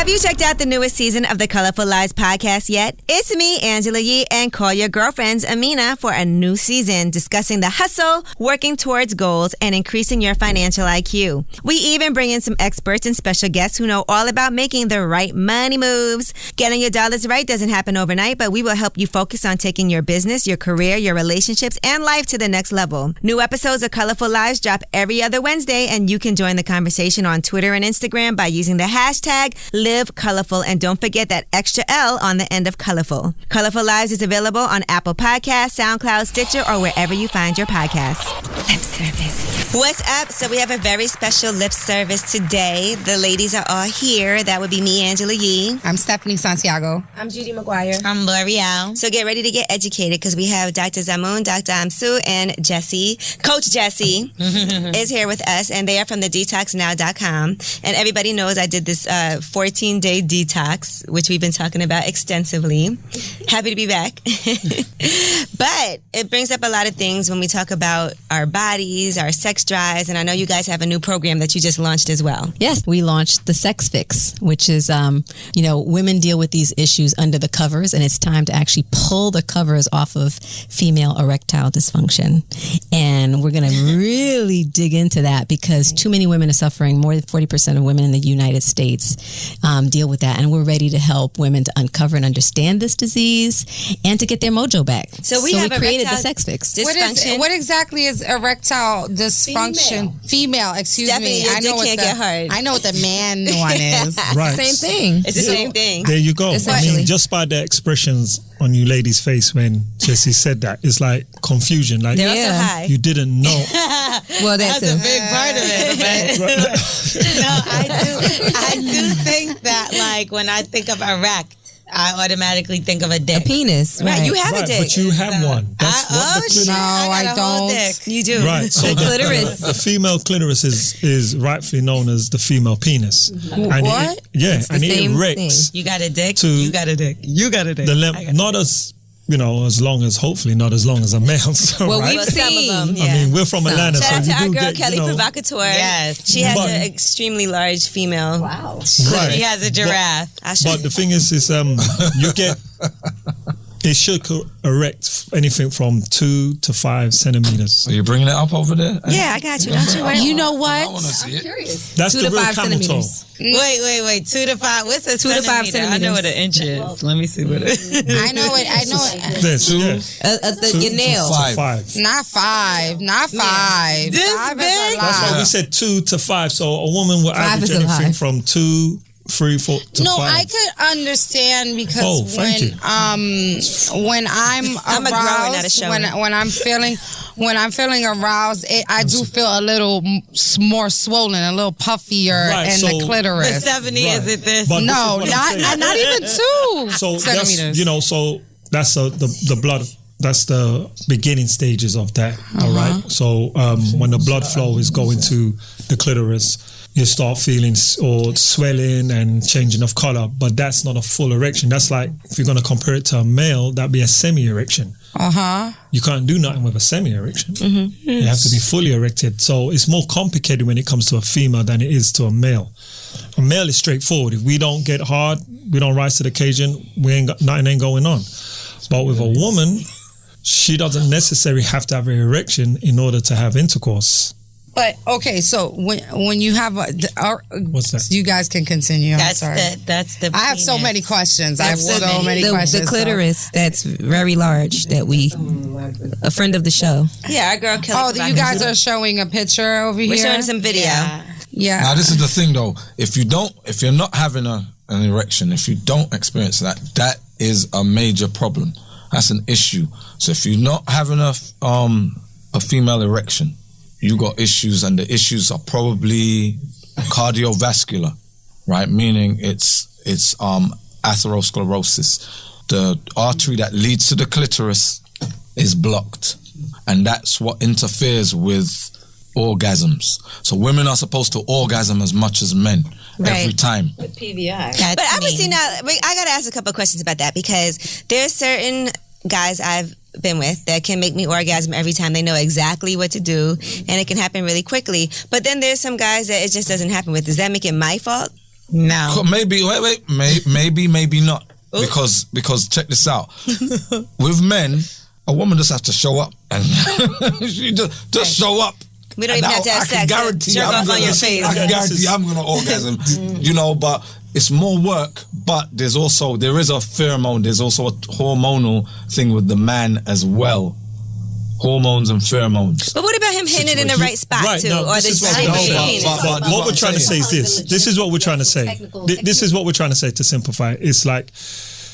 Have you checked out the newest season of the Colorful Lives podcast yet? It's me, Angela Yee, and call your girlfriends, Amina, for a new season discussing the hustle, working towards goals, and increasing your financial IQ. We even bring in some experts and special guests who know all about making the right money moves. Getting your dollars right doesn't happen overnight, but we will help you focus on taking your business, your career, your relationships, and life to the next level. New episodes of Colorful Lives drop every other Wednesday, and you can join the conversation on Twitter and Instagram by using the hashtag Live Colorful, and don't forget that extra L on the end of colorful. Colorful Lives is available on Apple Podcasts, SoundCloud, Stitcher, or wherever you find your podcasts. Lip service. What's up? So we have a very special lip service today. The ladies are all here. That would be me, Angela Yee. I'm Stephanie Santiago. I'm Judy McGuire. I'm L'Oreal. So get ready to get educated because we have Dr. Amun, Dr. Amsu, and Gessie. Coach Gessie is here with us, and they are from the DetoxNow.com. And everybody knows I did this 14-day detox, which we've been talking about extensively. Happy to be back. But it brings up a lot of things when we talk about our bodies, our sex drives, and I know you guys have a new program that you just launched as well. Yes, we launched the Sex Fix, which is, women deal with these issues under the covers, and it's time to actually pull the covers off of female erectile dysfunction. And we're going to really dig into that because too many women are suffering. More than 40% of women in the United States deal with that, and we're ready to help women to uncover and understand this disease and to get their mojo back. So we created the Sex Fix. What exactly is erectile dysfunction? Female, excuse Stephanie, me. I know can't get hard. I know what the man one is. Right. Same thing. It's the same thing. There you go. I mean, just by the expressions on you ladies' face when Gessie said that, it's like confusion. Like, they're also high. You didn't know. Well, that's a big part of it. No, I do think that, like, when I think of erect, I automatically think of a dick. A penis. Right, you have a dick. But you have one. That's I don't. Dick. You do. Right. So the clitoris. The female clitoris is rightfully known as the female penis. And what? it erects. You got a dick. You got a dick. You got a dick. Not as as long as, hopefully not as long as a male. So, well, right? we've seen. Some of them, I mean, we're from Atlanta. Shout out so to our do girl get, Kelly Provocateur. Yes. She has an extremely large female. Wow. Right. She has a giraffe. But the thing is you get, it should erect anything from 2 to 5 centimeters. Are you bringing it up over there? Yeah, I got you. Don't you worry. You know what? I want to see it. Curious. That's 2 the to real 5 camel toe. centimeters. Wait. 2 to 5. What's a 2 to 5 centimeter? I know what an inch is. Let me see what it is. I know it. This, Your nail. 5. Not 5. Not 5. This 5 big? is a lot. That's why we said 2 to 5. So a woman will 5 average is a anything high. from 2, 3, 4 to 5. No, I could understand because when I'm I'm a grower, not a aroused, shower. when I'm feeling aroused, I do feel a little more swollen, a little puffier in the clitoris. But Stephanie, is it this? But No, this is what I'm saying. not even 2 So centimeters. that's the blood. That's the beginning stages of that. All right. So when the blood flow is going to the clitoris, you start feeling or swelling and changing of color. But that's not a full erection. That's like, if you're going to compare it to a male, that'd be a semi-erection. You can't do nothing with a semi-erection. You have to be fully erected. So it's more complicated when it comes to a female than it is to a male. A male is straightforward. If we don't get hard, we don't rise to the occasion, nothing ain't going on. But with a woman, she doesn't necessarily have to have an erection in order to have intercourse. But okay, so when you have What's that? You guys can continue. That's the. I have so many questions. I have so many The questions. clitoris that's very large that a friend of the show. Yeah, our girl Kelly. You guys are showing a picture over here. We're showing some video. Yeah. Now, this is the thing, though. If you're not having an erection, if you don't experience that is a major problem. That's an issue. So if you're not having a female erection, you got issues, and the issues are probably cardiovascular, right? Meaning it's atherosclerosis. The artery that leads to the clitoris is blocked, and that's what interferes with orgasms. So women are supposed to orgasm as much as men every time. With PVI. But I would see now, I got to ask a couple of questions about that because there's certain guys I've been with that can make me orgasm every time. They know exactly what to do, and it can happen really quickly. But then there's some guys that it just doesn't happen with. Does that make it my fault? No. Maybe, maybe not. Because check this out. With men, a woman just has to show up. And she just show up. We don't even have to have sex. I can guarantee I'm going to orgasm. You know, but it's more work. But there is a pheromone. There's also a hormonal thing with the man as well. Hormones and pheromones. But what about him hitting it in the right spot too? No, or but what we're trying to say is this. This is what we're trying to say. This is what we're trying to say to simplify. It's like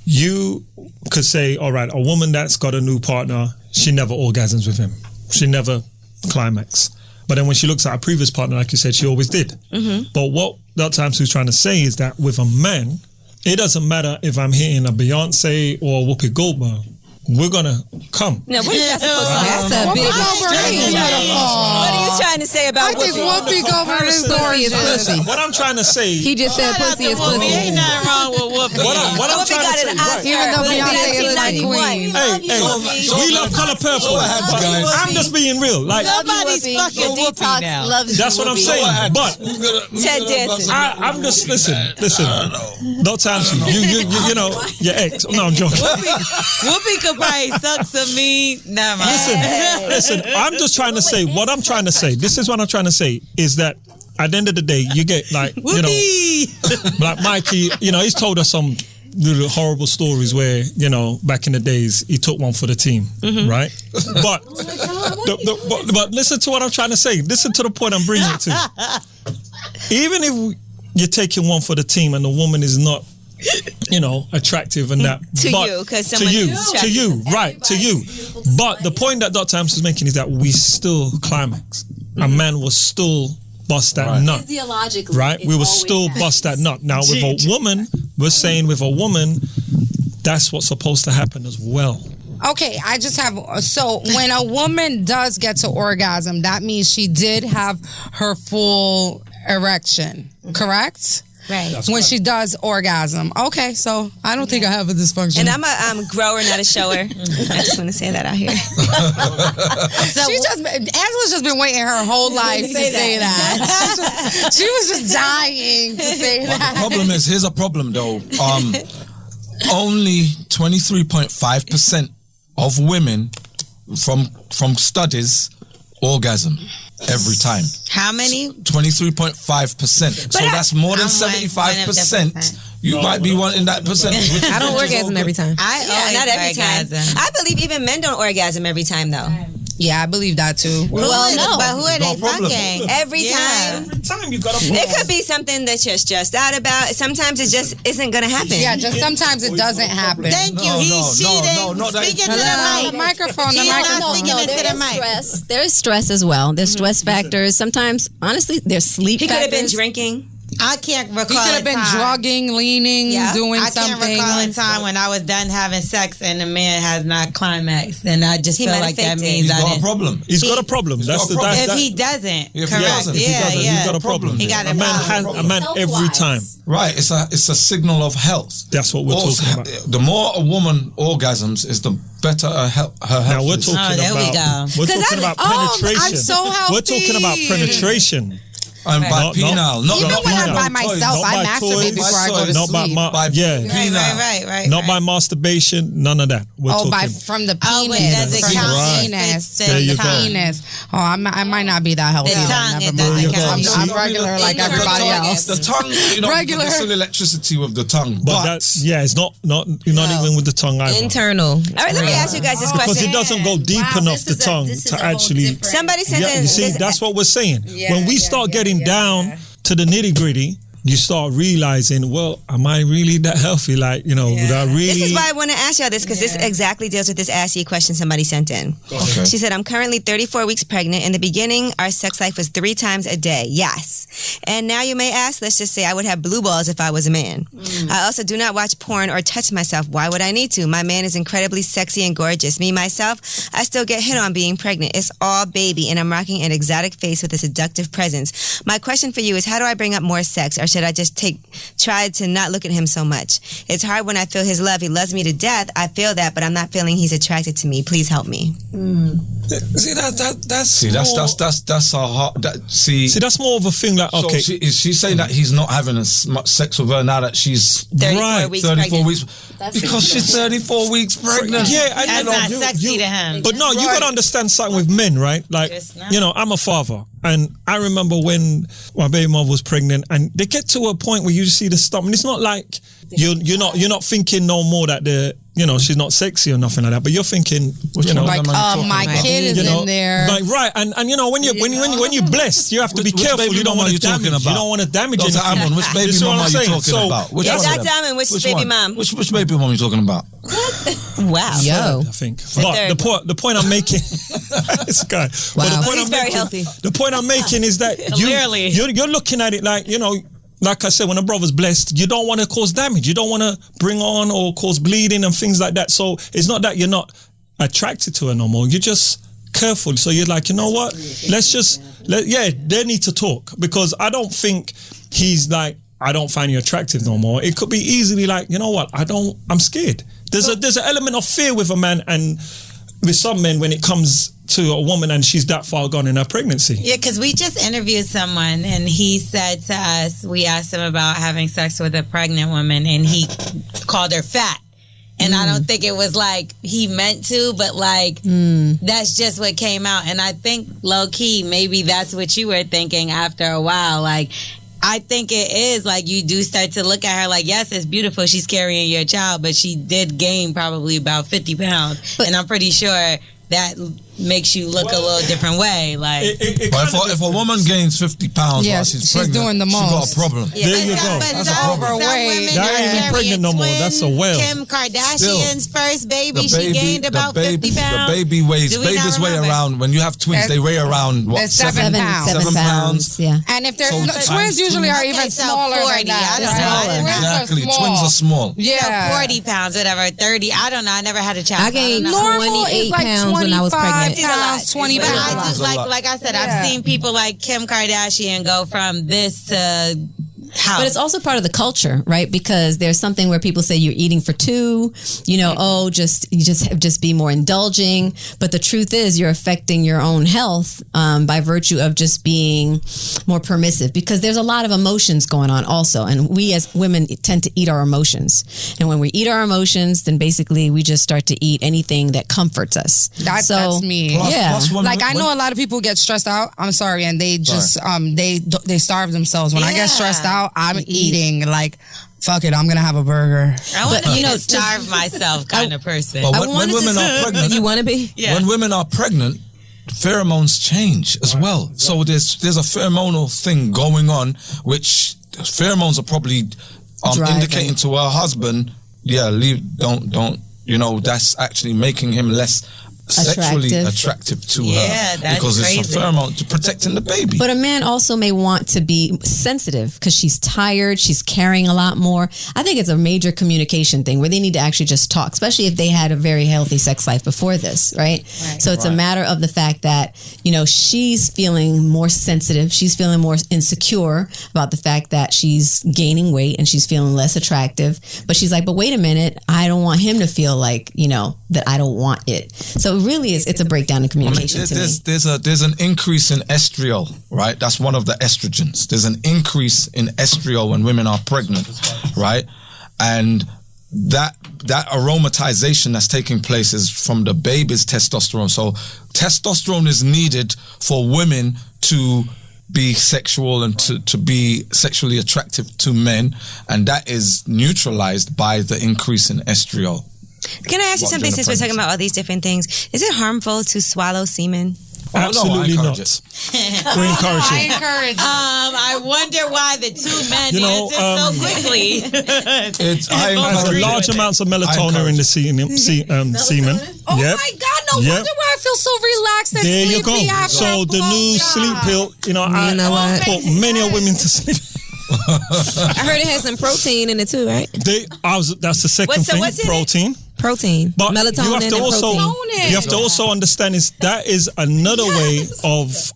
you could say, all right, a woman that's got a new partner, she never orgasms with him. She never climax. But then when she looks at her previous partner, like you said, she always did. Mm-hmm. But what Dr. Amsu trying to say is that with a man, it doesn't matter if I'm hitting a Beyonce or a Whoopi Goldberg. We're gonna come. No, what is that supposed to mean? That's a big exchange. What are you trying to say about Whoopi? Whoopi Goldberg is gorgeous. What I'm trying to say. He just said pussy is pussy. Ain't nothing wrong with Whoopi. What I'm trying to say. Even though Beyonce is like queen. We love Color Purple. I'm just being real. Like somebody's fucking Whoopi now. That's what I'm saying. But Ted Danson. I'm just listen. Dr. Amsu, you know your ex. No, I'm joking. Whoopi could probably suck some meat. Never mind. Listen. I'm just trying to say what I'm trying to say. This is what I'm trying to say is that at the end of the day, you get like you know, like Mikey. You know, he's told us some little horrible stories where back in the days he took one for the team, right? But but listen to what I'm trying to say. Listen to the point I'm bringing it to. Even if you're taking one for the team and the woman is not, attractive and that. To you. But the point that Dr. Amsu is making is that we still climax. A man will still bust that nut. Physiologically, right? We will still bust that nut. Now with a woman, we're saying with a woman, that's what's supposed to happen as well. Okay, I just have, so when a woman does get to orgasm, that means she did have her full erection, correct? Right. That's when correct. She does orgasm. Okay, so I don't think I have a dysfunction. And I'm a grower, not a shower. I just want to say that out here. Angela's just been waiting her whole life to say that. She was just dying to say that. The problem is, here's a problem though. Only 23.5% of women from studies orgasm every time. How many? 23.5%. So that's more than 75%. You might be one in that percentage. I don't orgasm every time. Not every time. I believe even men don't orgasm every time though. Yeah, I believe that too. Well, no. But who are they fucking? Every time. Every time you gotta. It could be something that you're stressed out about. Sometimes it just isn't gonna happen. Yeah, just sometimes it doesn't happen. Thank you. He's cheating. Speaking to the mic. The microphone. She's not speaking into the mic. There is stress as well. There's stress factors. Sometimes, honestly, there's sleep factors. He could have been drinking. I can't recall. He could have been drugging, leaning, doing something. I can't recall a time when I was done having sex and the man has not climaxed, and I just feel like that means he's got a problem. He's got a problem. If he doesn't, correct? He's got a problem. He got a man every time. Right. It's a signal of health. That's what we're talking about. The more a woman orgasms, is the better her health. Now we're talking about penetration. I'm so healthy. We're talking about penetration. And by penile, even when I'm by myself, I masturbate before I go to sleep. Right. Not by masturbation, none of that. From the penis. There you go. Penis. Oh, I might not be that healthy. I'm regular like everybody else. The tongue, regular. There's still electricity with the tongue, but it's not even with the tongue either. Internal. All right, let me ask you guys this question. Because it doesn't go deep enough the tongue to actually. Somebody sent in. You see, that's what we're saying. When we start getting down to the nitty-gritty, you start realizing, well, am I really that healthy? Like, would I really... This is why I want to ask y'all this, because this exactly deals with this Ask You question somebody sent in. Okay. She said, I'm currently 34 weeks pregnant. In the beginning, our sex life was 3 times a day. Yes. And now you may ask, let's just say I would have blue balls if I was a man. I also do not watch porn or touch myself. Why would I need to? My man is incredibly sexy and gorgeous. Me, myself, I still get hit on being pregnant. It's all baby, and I'm rocking an exotic face with a seductive presence. My question for you is, how do I bring up more sex, or should should I just try to not look at him so much? It's hard when I feel his love. He loves me to death. I feel that, but I'm not feeling he's attracted to me. Please help me. See that's a hard. See, that's more of a thing. Like, okay, so she's saying that he's not having as much sex with her now that she's 34 weeks. Because she's 34 weeks pregnant. Yeah, that's not sexy to him. But no, you gotta understand something with men, right? Like, I'm a father, and I remember when my baby mother was pregnant, and they get to a point where you just see the stomach, and it's not like you're not thinking no more that she's not sexy or nothing like that, but you're thinking, like, my kid is in there. Like, right, and when you're blessed, you have to be careful. You don't want to damage. You don't want to damage anything. Amun, which baby mom are you talking about? Dr. Amun, which baby mom? Which baby mom are you talking about? Wow. Yo. I think. But the point I'm making, this guy. Wow. He's very healthy. The point I'm making is that you're looking at it like, like I said, when a brother's blessed, you don't want to cause damage. You don't want to bring on or cause bleeding and things like that. So it's not that you're not attracted to her no more. You're just careful. So you're like, you know what? They need to talk, because I don't think he's like, I don't find you attractive no more. It could be easily like, you know what? I'm scared. There's an element of fear with a man, and with some men when it comes to a woman and she's that far gone in her pregnancy. Yeah, because we just interviewed someone and he said to us, we asked him about having sex with a pregnant woman and he called her fat. And I don't think it was like he meant to, but like that's just what came out. And I think low key, maybe that's what you were thinking after a while. Like, I think it is like you do start to look at her like, yes, it's beautiful. She's carrying your child, but she did gain probably about 50 pounds. And I'm pretty sure that makes you look a little different way. Like, if a woman gains 50 pounds while she's pregnant, doing the most. She's got a problem. There you go. That's a problem. That ain't even pregnant no more. That's a whale. Kim Kardashian's first baby, she gained about 50 pounds. The babies weigh around, when you have twins, they weigh around, what, 7 pounds. 7 pounds. Yeah. And if they're twins, usually are even smaller 40, than that. I don't know. Exactly. Twins are small. Yeah. 40 pounds, whatever, 30. I don't know. I never had a child. I gained Normal 28 is like pounds when I was pregnant. 25 pounds, 20 But I pounds. just like I said, I've seen people like Kim Kardashian go from this to house. But it's also part of the culture, right? Because there's something where people say you're eating for two, just be more indulging. But the truth is you're affecting your own health by virtue of just being more permissive, because there's a lot of emotions going on also. And we as women tend to eat our emotions. And when we eat our emotions, then basically we just start to eat anything that comforts us. That's me. Plus Like, I know a lot of people get stressed out. I'm sorry. And they just, they starve themselves. When I get stressed out, I'm eating like, fuck it, I'm going to have a burger. I want to be a starve myself kind of person. But when women are pregnant, you want to be? Yeah. When women are pregnant, pheromones change as well. So there's a pheromonal thing going on, which pheromones are probably indicating to her husband, don't, that's actually making him less sexually attractive to her, because crazy. It's a pheromone to protecting the baby. But a man also may want to be sensitive because she's tired, she's carrying a lot more. I think it's a major communication thing where they need to actually just talk, especially if they had a very healthy sex life before this, right? So it's a matter of the fact that, she's feeling more sensitive, she's feeling more insecure about the fact that she's gaining weight and she's feeling less attractive. But she's like, but wait a minute, I don't want him to feel like, that I don't want it. So it really is, it's a breakdown in communication to me. There's an increase in estriol, right? That's one of the estrogens. There's an increase in estriol when women are pregnant, right? And that aromatization that's taking place is from the baby's testosterone. So testosterone is needed for women to be sexual and to be sexually attractive to men, and that is neutralized by the increase in estriol. Can I ask you something, since we're talking about all these different things? Is it harmful to swallow semen? Absolutely not. We encourage it. I encourage it. I wonder why the two men answered so quickly. There's large amounts of melatonin in the semen. Oh my God, no wonder why I feel so relaxed and there sleepy. You go. So the new sleep pill, I put many women to sleep. I heard it has some protein in it too, right? That's the second thing. What's protein. Protein. But melatonin you have to and also protein. you have to also understand that is another way of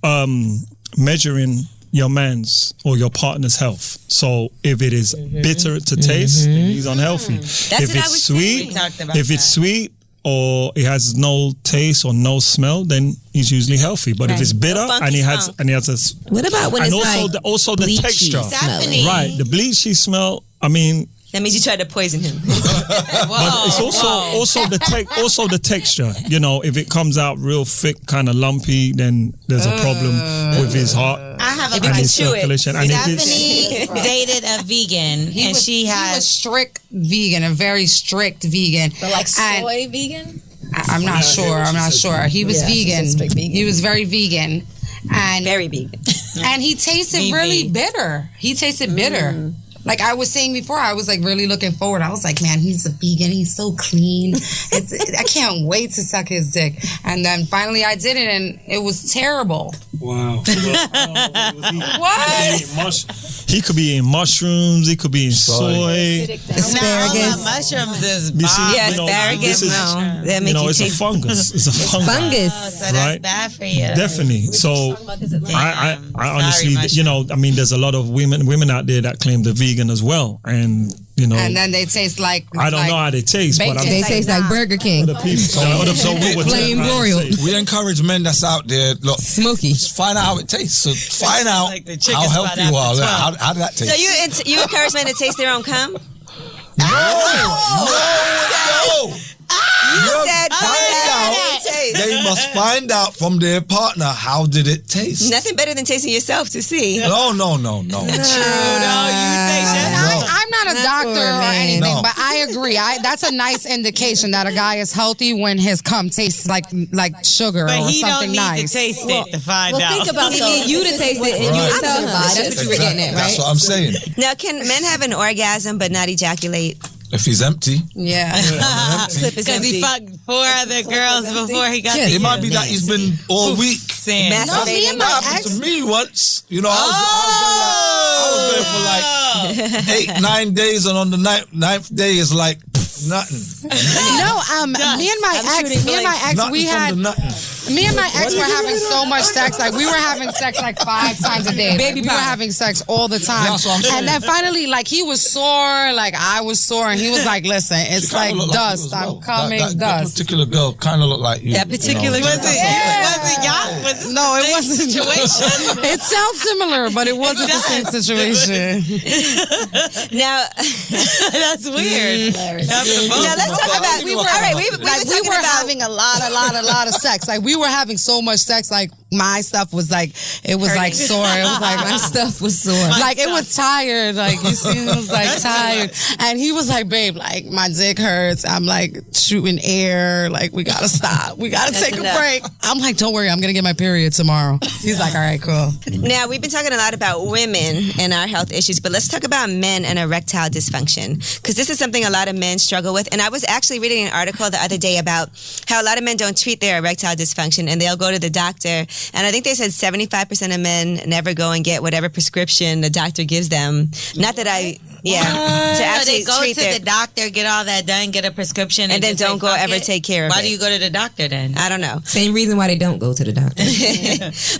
measuring your man's or your partner's health. So if it is bitter to taste, then he's unhealthy. That's if what I it's was sweet, saying. if it's sweet or it has no taste or no smell, then he's usually healthy. But if it's bitter and he has a What about when and it's also the bleachy texture, smelling? right? The bleachy smell. I mean, That means you tried to poison him. but it's also the texture. You know, if it comes out real thick, kind of lumpy, then there's a problem with his heart. I have a and his circulation. And if it's, Stephanie dated a vegan, He was strict vegan, a very strict vegan. But like soy vegan? I'm not sure. He was vegan. strict vegan. He was very vegan. And Very vegan. and he tasted really bitter. He tasted bitter. Like I was saying before, I was like really looking forward. I was like, man, he's a vegan. He's so clean. I can't wait to suck his dick. And then finally I did it and it was terrible. wow. What? He could be eating mushrooms. He could be eating soy. Asparagus. Mushrooms is You see, bomb. Yeah, you know, asparagus. this is- No, that makes You know, you it's a taste. fungus. It's a fungus. Fungus. Oh, so that's Right. bad for you. Definitely. So I honestly, mushroom. you know, I mean, there's a lot of women out there that claim they're vegan as well, and you know, And then they taste like I don't know how they taste, but I'm They taste like Burger King. the people. So we would Plain broiled. We encourage men that's out there, look, Smoky. find out how it tastes. So find out like the chicken how spot healthy you are. after How did that taste? So you encourage men to taste their own cum? No. You said find out. They must find out from their partner how did it taste. nothing better than tasting yourself to see. No. True, no, you taste it. I'm not a doctor or man. anything, No. but I agree. That's a nice indication that a guy is healthy when his cum tastes like sugar But or he don't something need nice. to taste it to find Well, out. think about He need you to taste it and you Right. to tell him about it. That's what you were getting at, That's right? what I'm saying. Now, can men have an orgasm but not ejaculate? If he's empty, Yeah. Clip is Because empty. he fucked 4 other girls before he got it might be that he's been all week. saying. No, me and my That happened ex. to me once. You know, I was going for like 8-9 days, and on the ninth day is like nothing. No, me and my ex, Nothing we from had. the nothing. Me and my ex were having so much sex. Like we were having sex like 5 times a day. Like, we were having sex all the time. That's what I'm saying. And then finally, like he was sore, like I was sore, and he was like, "Listen, it's She kinda like looked like you dust. as I'm well. coming That dust." particular girl kind of looked like you. That particular you know. Was it y'all? Was it No, it the wasn't. same situation? It sounds similar, but it wasn't the same situation. Now, That's weird. now let's talk about. We were, all right, we were like, we talking were about. having a lot of sex. Like we were having so much sex. Like my stuff was like it was like sore. It was like my stuff was sore. Like it was tired. Like you see, it was like tired. And he was like, "Babe, like my dick hurts. I'm like shooting air. Like we gotta stop. We gotta take enough. a break." I'm like, "Don't worry, I'm gonna get my period tomorrow." He's like, "All right, cool." Now, we've been talking a lot about women and our health issues, but let's talk about men and erectile dysfunction, because this is something a lot of men struggle with. And I was actually reading an article the other day about how a lot of men don't treat their erectile dysfunction, and they'll go to the doctor. And I think they said 75% of men never go and get whatever prescription the doctor gives them. Not that to So actually they go treat to their, the doctor, get all that done, get a prescription, and then just don't say, go "Fuck ever it." take care of Why it. do you go to the doctor then? I don't know. Same reason why they don't go to the doctor.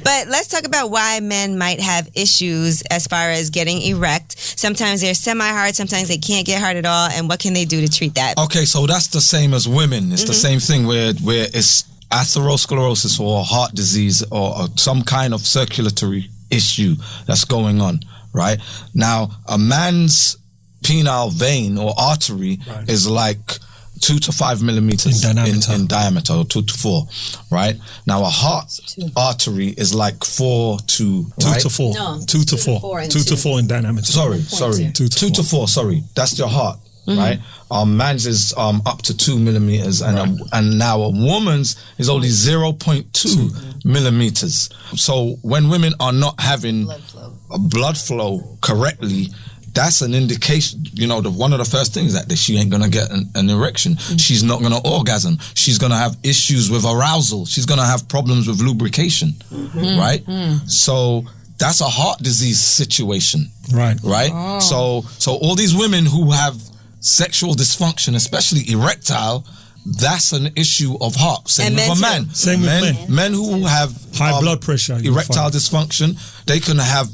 But let's talk about why men might have issues as far as getting erect. Sometimes they're semi-hard, sometimes they can't get hard at all, and what can they do to treat that? Okay, so that's the same as women. It's the same thing where it's atherosclerosis or heart disease or some kind of circulatory issue that's going on, right? Now, a man's penile vein or artery is like 2 to 5 millimeters in diameter, or 2 to 4, right? Now, a heart artery is like 4 to 2 to 4. No, 2 to 4. 2 to 4 in diameter. Sorry. 2 2 to 4, sorry. That's your heart, right? Man's is up to 2 millimeters, and now a woman's is only 0.2 millimeters. So when women are not having blood flow correctly, that's an indication, one of the first things that she ain't gonna get an erection. She's not gonna orgasm. She's gonna have issues with arousal. She's gonna have problems with lubrication, right? So that's a heart disease situation, right? So all these women who have sexual dysfunction, especially erectile, that's an issue of heart. Same with a man. Same with men. Men who have high blood pressure, erectile dysfunction, they can have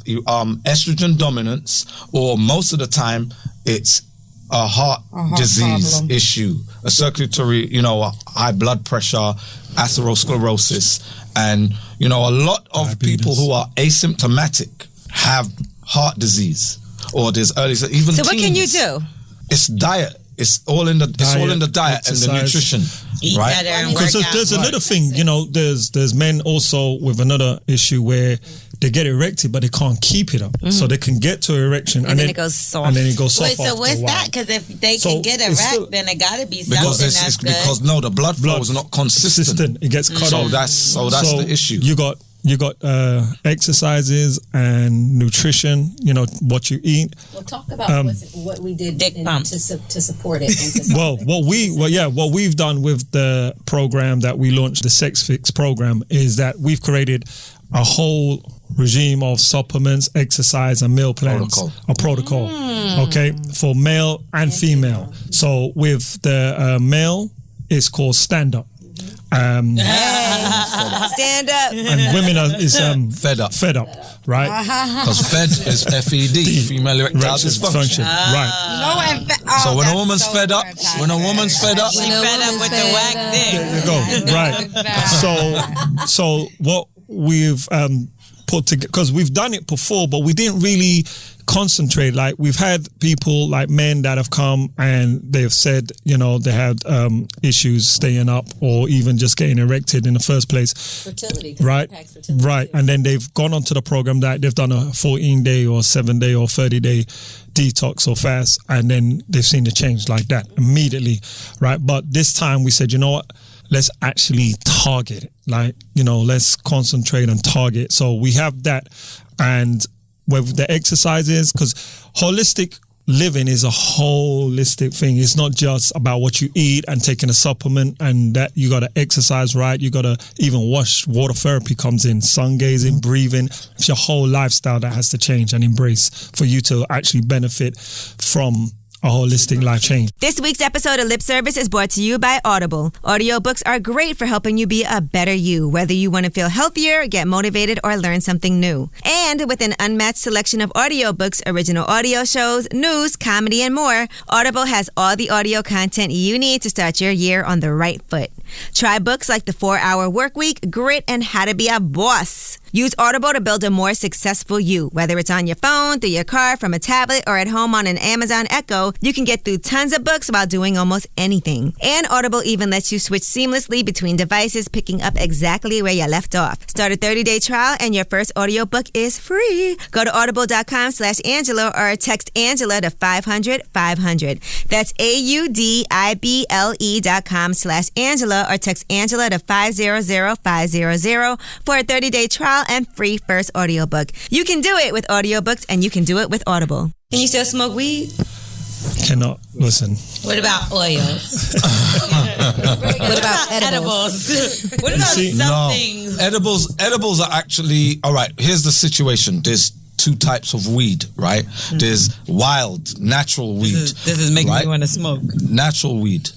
estrogen dominance, or most of the time it's a heart disease problem. issue, a circulatory, a high blood pressure, atherosclerosis, and a lot of diabetes. people who are asymptomatic have heart disease, or there's early, even So what can you teens. do? It's diet. It's all in the diet and the nutrition, Eat right? better and Because work out. there's another thing, there's men also with another issue where they get erected, but they can't keep it up. So they can get to erection, And then it goes soft. And then it goes soft. Wait, so after what's a while. that? Because if they So can get it's erect, still- then it got to be something Because that's good. the blood flow is not consistent. It gets cut So off. that's the issue. You got exercises and nutrition. What you eat. Well, talk about what we did Dick pumps. to support it. And to Well, what we've done with the program that we launched, the Sex Fix program, is that we've created a whole regime of supplements, exercise, and meal plans. A protocol, okay, for male and female. So with the male, it's called Stand Up. Stand up. And women is Fed up. Fed up, right? Because fed is FED, female erectile dysfunction. Right. So when a woman's fed up, She fed up with the whack dick. There you go. Right. So what we've put together, because we've done it before, but we didn't really concentrate. Like, we've had people, like men, that have come and they've said, they had issues staying up or even just getting erected in the first place. fertility. 'Cause it Right. impacts fertility Right. too. And then they've gone onto the program that they've done a 14-day or 7-day or 30-day detox or fast, and then they've seen the change like that immediately. Right. But this time we said, you know what? Let's actually target it. Like, let's concentrate and target. So we have that. And with the exercises, because holistic living is a holistic thing. It's not just about what you eat and taking a supplement, and that you got to exercise right. You got to even water therapy comes in, sun gazing, breathing. It's your whole lifestyle that has to change and embrace for you to actually benefit from a holistic life change. This week's episode of Lip Service is brought to you by Audible. Audiobooks are great for helping you be a better you, whether you want to feel healthier, get motivated, or learn something new. And with an unmatched selection of audiobooks, original audio shows, news, comedy, and more, Audible has all the audio content you need to start your year on the right foot. Try books like The 4-Hour Workweek, Grit, and How to Be a Boss. Use Audible to build a more successful you. Whether it's on your phone, through your car, from a tablet, or at home on an Amazon Echo, you can get through tons of books while doing almost anything. And Audible even lets you switch seamlessly between devices, picking up exactly where you left off. Start a 30-day trial and your first audiobook is free. Go to audible.com/Angela or text Angela to 500-500. That's AUDIBLE.com/Angela or text Angela to 500-500 for a 30-day trial and free first audiobook. You can do it with audiobooks, and you can do it with Audible. Can you still smoke weed? Cannot listen. What about oils? What about edibles? What about see, something? Edibles are actually, all right, here's the situation. There's two types of weed, right? There's wild, natural weed. This is making right? me want to smoke. Natural weed,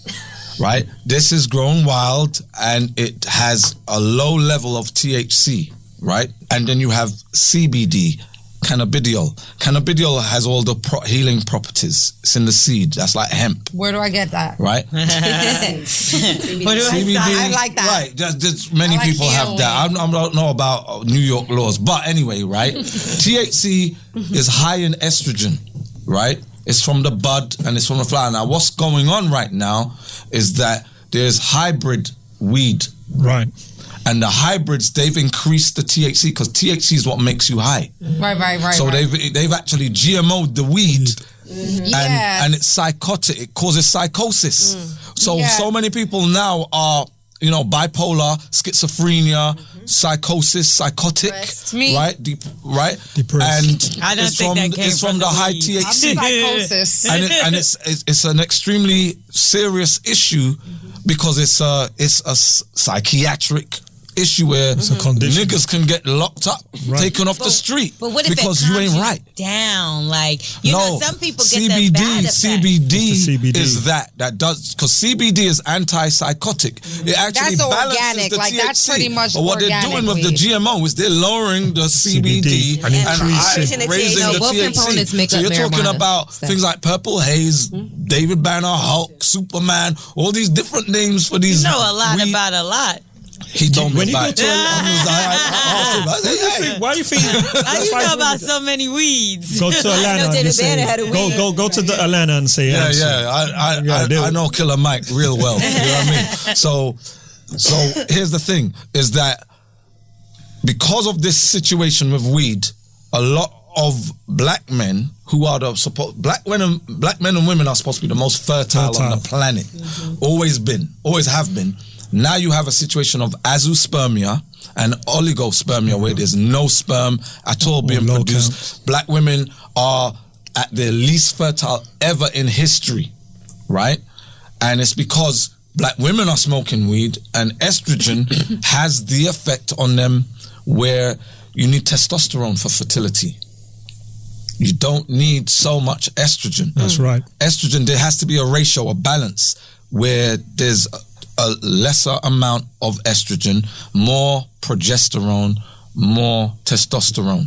right? This is grown wild and it has a low level of THC, right? And then you have CBD, cannabidiol. Cannabidiol has all the healing properties. It's in the seed. That's like hemp, Where do I get that? right? What do CBD, I like that. Right, just many I like people have that. I don't know about New York laws, but anyway, right? THC is high in estrogen, right? It's from the bud and it's from the flower. Now, what's going on right now is that there's hybrid weed, Right. and the hybrids, they've increased the THC because THC is what makes you high. Right. So they've actually GMO'd the weed. Yes. And it's psychotic. It causes psychosis. So many people now are, bipolar, schizophrenia, psychosis, psychotic, Me. right? Right? Depressed. And I don't think that came it's from the high weed. THC. Psychosis. and it's an extremely serious issue because it's a psychiatric issue where condition. niggas can get locked up, taken off the street But what if because it you calms ain't right. down? Like, you know, some people get the CBD, bad effects. CBD is that does, because CBD is antipsychotic. It actually That's balances organic. the Like, THC. that's pretty much But what they're organic doing with the weed. GMO is they're lowering the CBD and increasing the raising THC. the Both components THC. make So up you're talking marijuana about stuff. things like Purple Haze, David Banner, Hulk, Superman, all these different names for these. You know a lot weed. about a lot. He told me When you about go it. to I why do you think? How you know about so many weeds? Go to Atlanta and David just say, Banner had a weed. go to the Atlanta and say, Amsu. I know Killer Mike real well. You know what I mean? So here's the thing: is that because of this situation with weed, a lot of black men who are black men and women are supposed to be the most fertile on the planet. Always have been. Now you have a situation of azoospermia and oligospermia where there's no sperm at all being produced. Black women are at their least fertile ever in history, right? And it's because black women are smoking weed and estrogen has the effect on them where you need testosterone for fertility. You don't need so much estrogen. That's right. Estrogen, there has to be a ratio, a balance where there's a lesser amount of estrogen, more progesterone, more testosterone,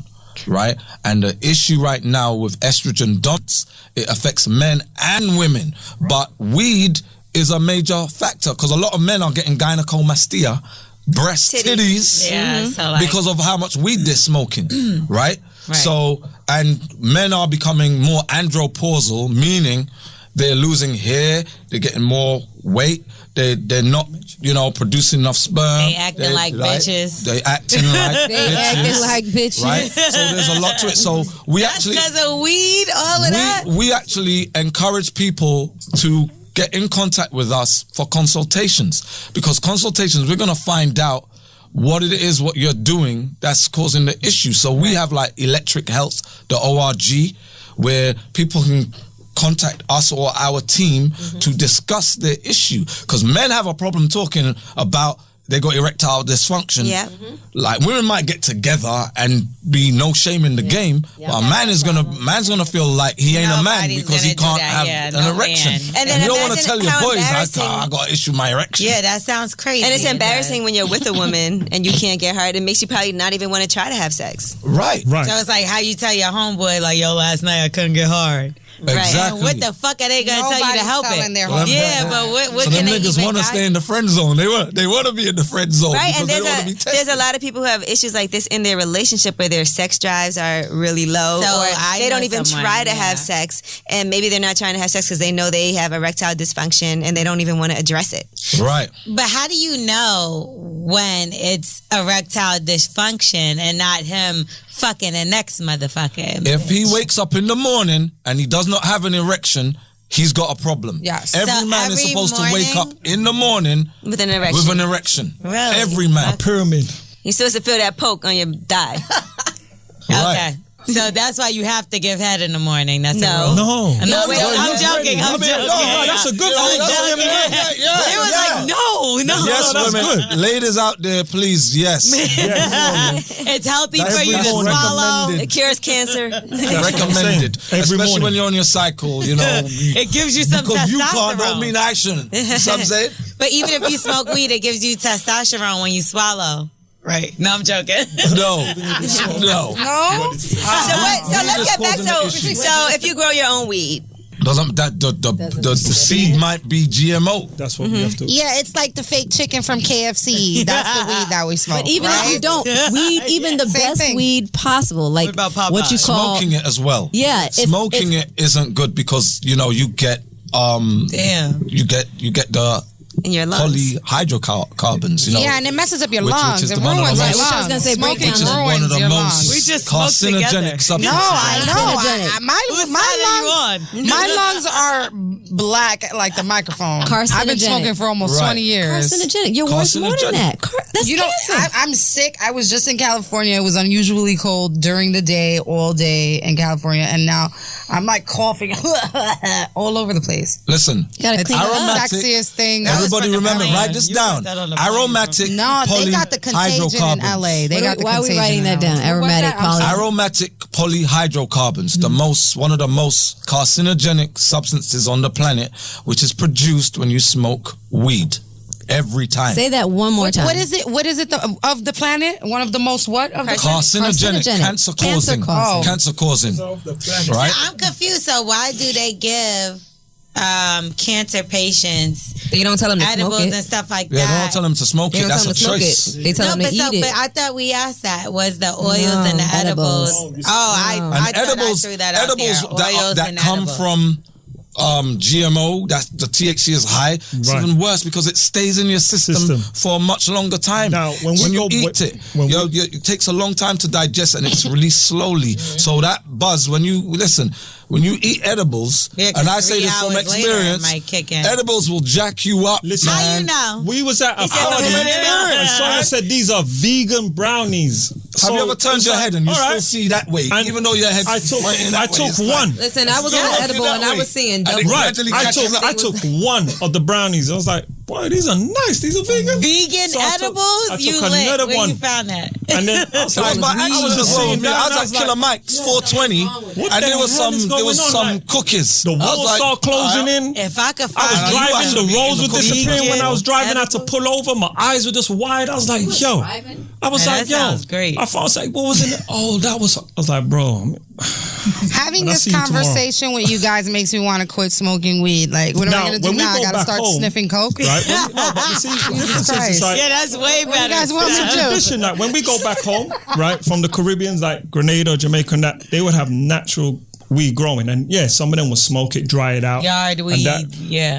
right? And the issue right now with estrogen dominance, it affects men and women. But weed is a major factor because a lot of men are getting gynecomastia, breast titties, Yeah, so like, because of how much weed they're smoking, right? So, and men are becoming more andropausal, meaning they're losing hair, they're getting more weight, they're not, producing enough sperm. They acting like bitches. They acting like They acting like bitches. Right? So there's a lot to it. So we that's actually because of weed, all of that. we actually encourage people to get in contact with us for consultations, because consultations, we're going to find out what it is, what you're doing that's causing the issue. So we have like Electric Health, the ORG, where people can contact us or our team to discuss their issue. Because men have a problem talking about they got erectile dysfunction. Yeah. Like women might get together and be no shame in the game, but a man's gonna feel like he ain't a man Nobody's because he gonna do can't that. have an erection. Man. And then you don't want to imagine tell your how boys embarrassing- I got an issue with my erection. Yeah, that sounds crazy. And it's embarrassing when you're with a woman and you can't get hard. It makes you probably not even want to try to have sex. Right. So it's like how you tell your homeboy, like, yo, last night I couldn't get hard. Exactly. And what the fuck are they gonna tell you to help telling it? their homeboy Yeah, but what So can them they niggas even want to stay in the friend zone. They want to be in the friend zone Right, because and they want to be there's tested. a lot of people who have issues like this in their relationship where their sex drives are really low, So or I they know don't even someone, try to yeah. have sex, and maybe they're not trying to have sex because they know they have erectile dysfunction and they don't even want to address it. Right. But how do you know when it's erectile dysfunction and not him fucking the next motherfucker? If he wakes up in the morning and he does not have an erection, he's got a problem. Yes. Every So man is every supposed to wake up morning- in the morning With an erection. with an erection. Really? Every man. Pyramid. You're supposed to feel that poke on your thigh. Right. Okay. So that's why you have to give head in the morning. That's No. a rule. No. I'm Yeah. joking. I'm joking. No, that's a good thing. It was like, no. Yes, that's women. good. Ladies out there, please, yes. It's healthy That's for you to every morning swallow. recommended. It cures cancer. Recommended. Every Especially morning. when you're on your cycle, It gives you some because you testosterone. can't don't mean action. You know what I'm saying? But even if you smoke weed, it gives you testosterone when you swallow. Right. No, I'm joking. No. So let's get back. So if you grow your own weed, Doesn't that the seed might be GMO? That's what we have to. Yeah, it's like the fake chicken from KFC. That's the weed that we smoke. But even if you don't, weed, even the Same best thing. weed possible, like What about Popeyes? what you call Smoking it as well. Yeah, Smoking it isn't good because you get Damn. you get the in your lungs. polyhydrocarbons. Yeah, and it messes up your which lungs. is It one of the ruins your most- lungs. I was gonna say, break Smoking down which is one of ruins the your most lungs. We just smoked together. carcinogenic substances. No, I know. Carcinogenic. My Whose lungs, side are you on? my lungs are black like the microphone. Carcinogenic. I've been smoking for almost 20 years. Carcinogenic. You're worth more than that. That's cancer. I'm sick. I was just in California. It was unusually cold during the day, all day in California, and now I'm like coughing all over the place. Listen, it's the aromatic. Sexiest thing. Everybody remember, write this down. Aromatic. No, they got the contagion in LA. Why are we writing that down? Aromatic polyhydrocarbons, one of the most carcinogenic substances on the planet, which is produced when you smoke weed. Every time. Say that one more time. What is it? What is it of the planet? One of the most what? Of the carcinogenic, cancer causing. Right? I'm confused. So why do they give cancer patients they don't tell them to edibles smoke it and stuff like that? They don't tell them to smoke it. That's a choice. They tell them to eat it. But I thought we asked that. Was the oils and the edibles? I threw that out there. Oils that and come edibles. from GMO, that the THC is high. It's even worse because it stays in your system for a much longer time. Now, when you eat it, it takes a long time to digest and it's released slowly. So that buzz, when you eat edibles, and I say this from experience, edibles will jack you up. Listen, how you know? We was at a party and someone said these are vegan brownies. Have you ever turned your head and you still see that way, even though your head? I took one. Listen, I was on the edible and I was seeing double. Right, I took one of the brownies. I was like, boy, these are nice. These are vegan. Vegan edibles? I took another one. You found that? And then I was at Killer Mike's 420, and there was some cookies. The walls start closing in. If I could I was find driving, the roads were disappearing. When I was driving, I had to pull over. My eyes were just wide. I was like, yo. I was like, yo. Sounds great. I was like, what was in it? Oh, that was. I was like, bro. Having this conversation with you guys makes me want to quit smoking weed. Like, what am I going to do now? I got to start sniffing coke? Right? That's way better. What do you guys want me to do? Tradition, like, when we go back home, right, from the Caribbeans, like Grenada, Jamaica, and that, they would have natural weed growing. And yeah, some of them would smoke it, dry it out. Yard weed,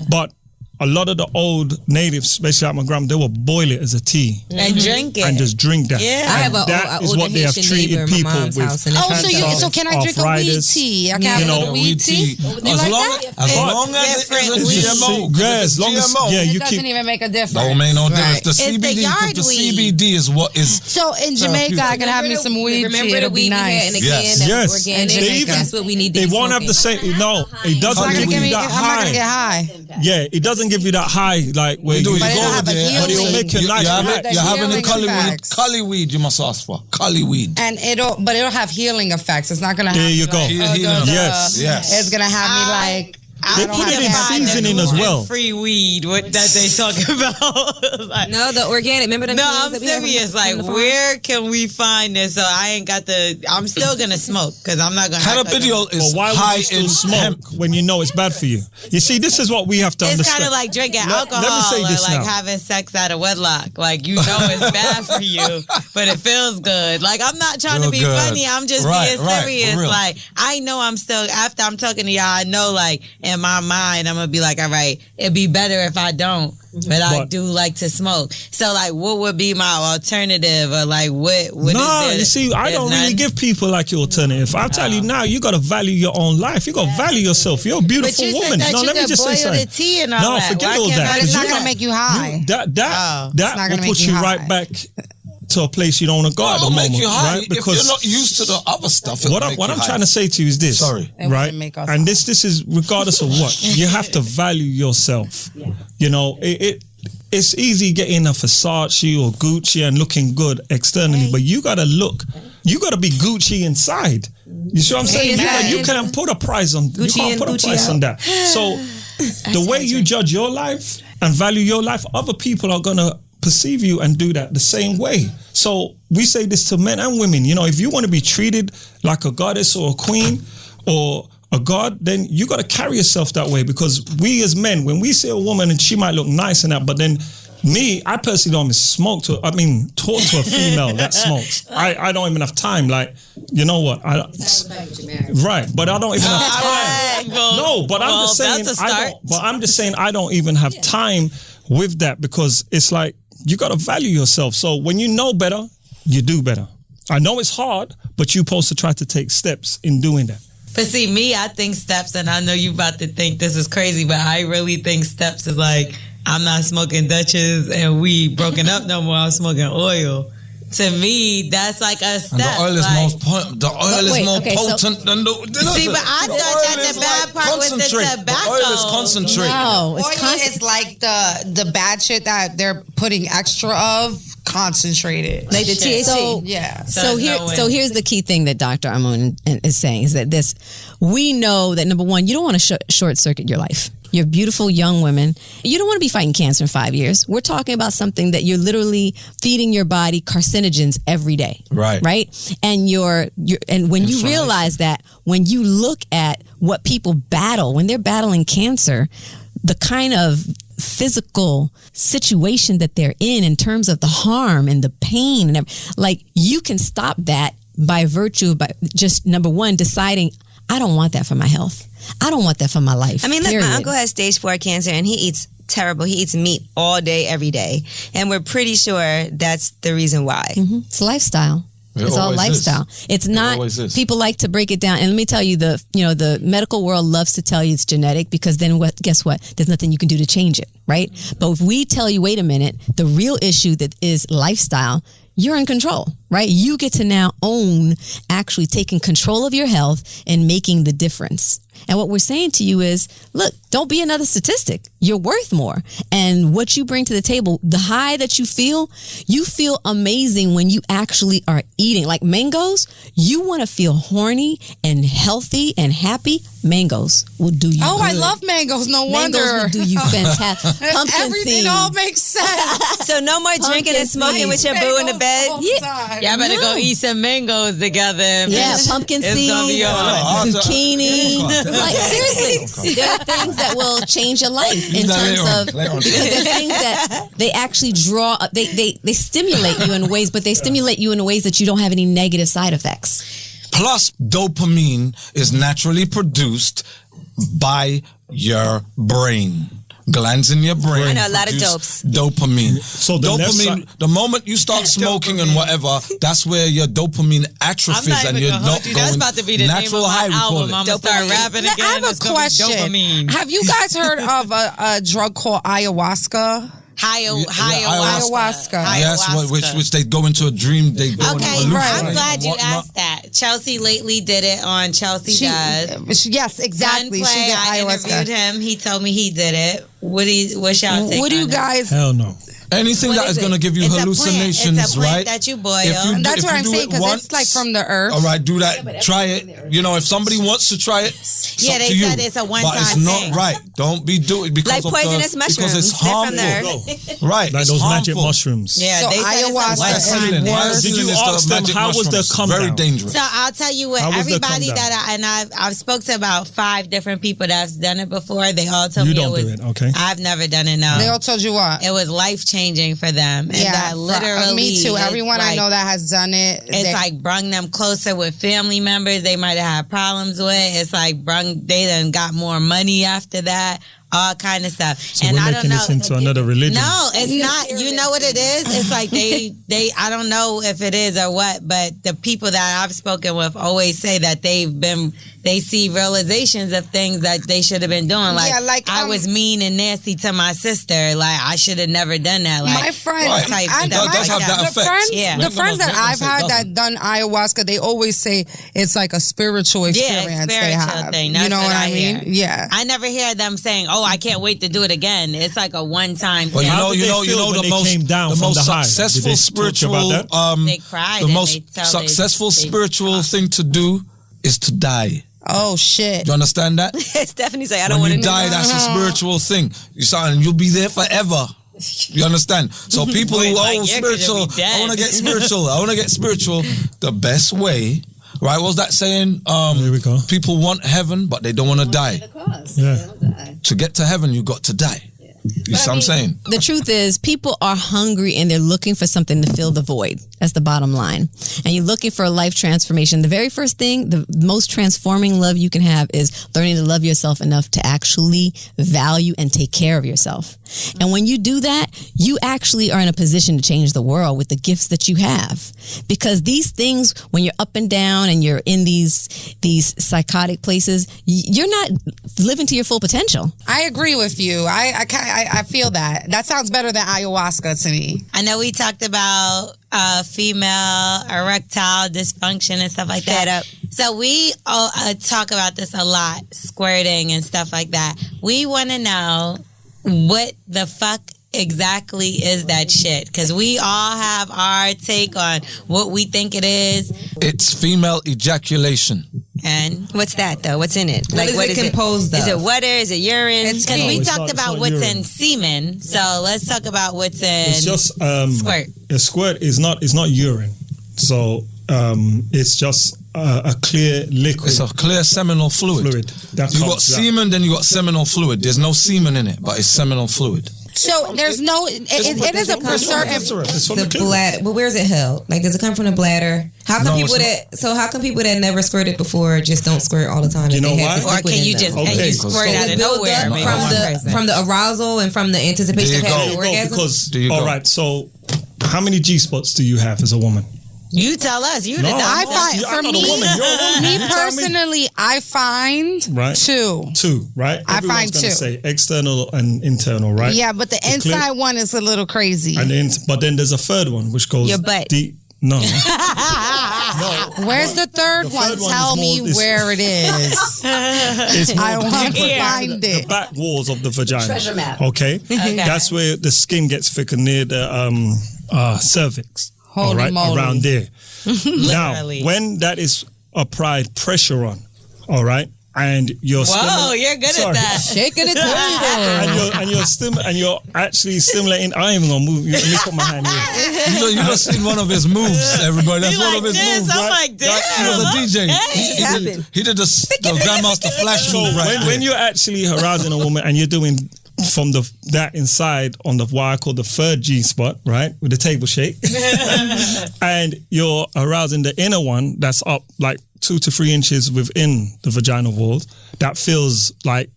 But a lot of the old natives, especially at my grandma, they will boil it as a tea and drink it and just drink that. Yeah, I have that is what they have treated people with. So can I drink a weed tea? I can have a weed tea. As long as it is GMO. As long as it doesn't even make a difference. Don't make no difference. The CBD is what is. So in Jamaica, I can have me some weed tea. Remember the weed we had in the can that was organic. That's what we need to They won't have the same. No, it doesn't give you that high. I'm not gonna get high. Yeah, it doesn't give you that high, like where you go there, but it'll make you nice. You're having a cully weed. You must ask for cully weed, and it'll have healing effects. It's not gonna have. There you go. Yes. It's gonna have me like. They put it in seasoning as well. Free weed, what that they talking about? Like, no, the organic. Remember the? No, I'm serious. Like, where can we find this? So I ain't got the. I'm still gonna smoke because I'm not gonna. Cannabidiol is high in smoke when you know it's bad for you. You see, this is what we have to understand. It's kind of like drinking alcohol or like having sex out of wedlock. Like, you know it's bad for you, but it feels good. Like, I'm not trying to be funny. I'm just being serious. Like, I know I'm still, after I'm talking to y'all, I know, like, in my mind, I'm gonna be like, all right, it'd be better if I don't, but I do like to smoke. So, like, what would be my alternative, or like, what is it? You see, I don't really give people like your alternative. I'll tell you now, you gotta value your own life. You gotta value yourself. You're a beautiful woman. No, let me just say something. Tea and all that. Forget all that. It's not gonna make you high. That will put you right back to a place you don't want to go at the moment, right? Because if you're not used to the other stuff. What I'm trying to say to you is this, right? And this is regardless of what, you have to value yourself. You know, it's easy getting a Versace or Gucci and looking good externally, but you gotta be Gucci inside. You see what I'm saying? You can't put a price on. You can't put a price on that. So the way you judge your life and value your life, other people are gonna perceive you and do that the same way. So we say this to men and women, you know, if you want to be treated like a goddess or a queen or a god, then you got to carry yourself that way, because we as men, when we see a woman and she might look nice and that, but then I personally don't talk to a female that smokes. I don't even have time. Like, you know what? Right, but I don't even have time. No, but I'm just saying I don't even have time with that, because it's like, you got to value yourself. So when you know better, you do better. I know it's hard, but you're supposed to try to take steps in doing that. But see, me, I think steps, and I know you about to think this is crazy, but I really think steps is like, I'm not smoking Dutchess and we broken up no more. I'm smoking oil. To me, that's like a step. And the oil is more potent than the. See, but I thought that the bad part was the tobacco. The oil is concentrate. No, it's like the bad shit that they're putting extra of concentrated, like the THC. So, yeah. So here's the key thing that Dr. Amun is saying is that we know that number one, you don't want to short circuit your life. You're beautiful young women. You don't want to be fighting cancer in 5 years. We're talking about something that you're literally feeding your body carcinogens every day. Right. Right? And when you realize that, when you look at what people battle, when they're battling cancer, the kind of physical situation that they're in terms of the harm and the pain and like, you can stop that by virtue of just number one, deciding, I don't want that for my health. I don't want that for my life. I mean, look, period. my uncle has stage 4 cancer and he eats terrible. He eats meat all day, every day. And we're pretty sure that's the reason why. Mm-hmm. It's lifestyle. It's all lifestyle. It's not, people like to break it down. And let me tell you, the medical world loves to tell you it's genetic, because then guess what? There's nothing you can do to change it, right? But if we tell you, wait a minute, the real issue that is lifestyle, you're in control, right? You get to now own actually taking control of your health and making the difference. And what we're saying to you is, look, don't be another statistic. You're worth more. And what you bring to the table, the high that you feel amazing when you actually are eating. Like mangoes, you want to feel horny and healthy and happy. Mangoes will do you good. I love mangoes. No wonder. Mangoes will do you fantastic. Pumpkin Everything seeds. all makes sense. So no more drinking and smoking with your boo in the bed? Y'all better go eat some mangoes together. Yeah, pumpkin seeds, zucchini. Like, seriously, there are things that will change your life in terms of, because there are things that they actually draw, they stimulate you in ways, but they stimulate you in ways that you don't have any negative side effects. Plus, dopamine is naturally produced by your brain. Glands in your brain. I know a lot of dopes. Dopamine. So the dopamine, the moment you start smoking and whatever, that's where your dopamine atrophies and you're not going That's about to be the natural name of high. my album. I'm gonna start rapping again. I have a question. Have you guys heard of a drug called ayahuasca? Ayahuasca. Yes, which they go into a dream. They go okay, into I'm glad you asked that. Chelsea lately did it on Chelsea Does. Yes, exactly. Gunplay, She did I ayahuasca. interviewed him. He told me he did it. What's y'all take? What do you on guys? Hell no. Anything What that is is going to it? give you It's hallucinations, It's a plant right? that you boil. That's what I'm saying, because it's like from the earth. All right, do that. Try it. You know, if somebody wants to try it, Yeah, they said it's a one-time But it's thing. not right. Don't be doing it because Like poisonous mushrooms. Because it's They're from harmful. the Right, Like it's those harmful. magic mushrooms. Yeah, So they said ayahuasca it's a is one-time healing. Why Did you is the ask them magic how was the mushrooms come very down? dangerous? So I'll tell you what, How was the everybody come that I've spoke to about 5 different people that's done it before. They all told You me don't it was. do it, okay? I've never done it. No, They all told you what? it was life changing for them. And that literally, me too. it's Everyone I like- know that has done it. It's like brung them closer with family members they might have had problems with. It's like they done got more money after that. All kind of stuff. So and we're I don't making know. this into another religion. No, it's not. You know what it is? It's like they I don't know if it is or what, but the people that I've spoken with always say that they see realizations of things that they should have been doing. Like, I was mean and nasty to my sister. Like, I should have never done that. Like, my friends, Right. It does have that effect. The friends that I've had that done ayahuasca, they always say it's like a spiritual experience they have. Thing. You That's know what I mean? hear. Yeah. I never hear them saying, "Oh, I can't wait to do it again." It's like a one-time But thing. How did they feel when the they most came down the from most the high? Did successful they talk spiritual about They cried the and most they tell successful they- spiritual thing to do is to die. Oh shit. Do you understand that? Stephanie's like, I don't want When to you die, that's a spiritual thing. And you'll be there forever. You understand? So people who Like, are yeah, 'cause spiritual, you'll be dead. I want to get spiritual. I want to get spiritual. The best way, right? What was that saying? There we go. People want heaven, but they don't want to die. Yeah. To get to heaven, you got to die. You see what I'm saying? The truth is, people are hungry and they're looking for something to fill the void. That's the bottom line. And you're looking for a life transformation. The very first thing, the most transforming love you can have is learning to love yourself enough to actually value and take care of yourself. And when you do that, you actually are in a position to change the world with the gifts that you have. Because these things, when you're up and down and you're in these psychotic places, you're not living to your full potential. I agree with you. I feel that. That sounds better than ayahuasca to me. I know we talked about female erectile dysfunction and stuff like that. So we talk about this a lot, squirting and stuff like that. We want to know what the fuck exactly is that shit, because we all have our take on what we think it is. It's female ejaculation. And what's that though? What's in it? What is it composed of? Is it water? Is it urine? Because we talked about what's urine. in semen, so let's talk about what's in It's just squirt. A squirt is not urine, so it's just a clear liquid. It's a clear seminal fluid. That You got comes out. semen, then you got seminal fluid. There's no semen in it, but it's seminal fluid. So there's no. It is a certain. It's from The the bladder, but where's it held? Like, does it come from the bladder? How come No, people it's how come people that never squirted before just don't squirt all the time? You if know they why? have this Or liquid can in you them? just Okay, and you because- squirt it out of It builds nowhere? up maybe from one the person. from the arousal and from the anticipation There of you having go. an orgasm? Because There you go. all right, so how many G spots do you have as a woman? You tell us. You the No, doctor. I find I'm for not a me, woman. You're a woman. me You tell me. personally, I find Right. two. Right? I Everyone's find gonna two. say external and internal, right? Yeah, but the inside one is a little crazy. And then, but then there's a third one which goes Your butt. deep. No. No. Where's the third one? third one Tell is me more- is- where it is. It's more I want to deeper. find The it. back walls of the vagina. Treasure map. Okay? That's where the skin gets thicker near the cervix. Holy all right? moly. Around there. Now, Literally. when that is applied pressure on, all right, and you're Whoa, you're good at that. Shaking it and you're actually stimulating. I ain't even gonna move. Let me put my hand here. You just seen one of his moves, everybody. That's You one like of his this? moves, I'm right? like, damn. He was a DJ. Hey. He did the Grandmaster Flash So move right when there. you're actually arousing a woman and you're doing from that inside on the what I call the third G spot, right, with the table shake, and you're arousing the inner one that's up like 2 to 3 inches within the vaginal walls, that feels like